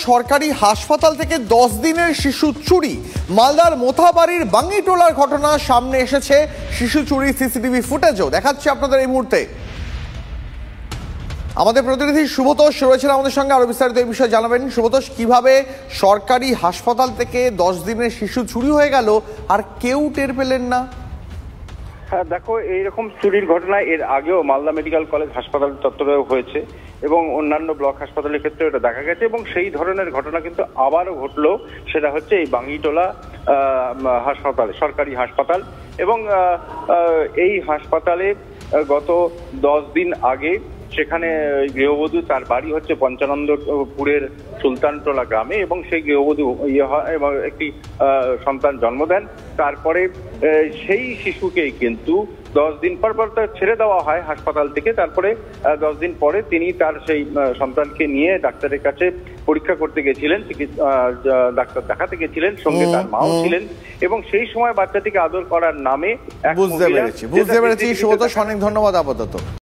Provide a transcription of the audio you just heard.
সরকারি হাসপাতাল থেকে 10 দিনের শিশু চুরি। মালদার মোথাবাড়ির বাঙ্গিটোলার ঘটনা সামনে এসেছে। শিশু চুরি সিসিটিভি ফুটেজও দেখাচ্ছি আপনাদের এই মুহূর্তে। আমাদের প্রতিনিধি সুব্রতোষ রয়েছেন আমাদের সঙ্গে, আরো বিস্তারিত এই বিষয়ে জানাবেন। সুব্রতোষ, কিভাবে সরকারি হাসপাতাল থেকে 10 দিনের শিশু চুরি হয়ে গেল আর কেউ টের পেলেন না? হ্যাঁ, দেখো, এইরকম চুরির ঘটনা এর আগেও মালদা মেডিকেল কলেজ হাসপাতাল চত্বরেও হয়েছে এবং অন্যান্য ব্লক হাসপাতালের ক্ষেত্রে এটা দেখা গেছে এবং সেই ধরনের ঘটনা কিন্তু আবারও ঘটলো। সেটা হচ্ছে এই বাঙ্গিটোলা হাসপাতালে, সরকারি হাসপাতাল। এবং এই হাসপাতালে গত 10 দিন আগে সেখানে গৃহবধূ, তার বাড়ি হচ্ছে পঞ্চানন্দপুরের সুলতানটোলা গ্রামে, এবং সেই গৃহবধূ এবং একটি সন্তান জন্ম দেন। তারপরে সেই শিশুকেই কিন্তু 10 দিন পর ছেড়ে দেওয়া হয় হাসপাতাল থেকে। তারপরে 10 দিন পরে তিনি তার সেই সন্তানকে নিয়ে ডাক্তারের কাছে পরীক্ষা করতে গেছিলেন, ডাক্তার দেখাতে গেছিলেন, সঙ্গে তার মাও ছিলেন। এবং সেই সময় বাচ্চাটিকে আদর করার নামে বুঝতে পেরেছি। সুব্রতোষ, অনেক ধন্যবাদ আপাতত।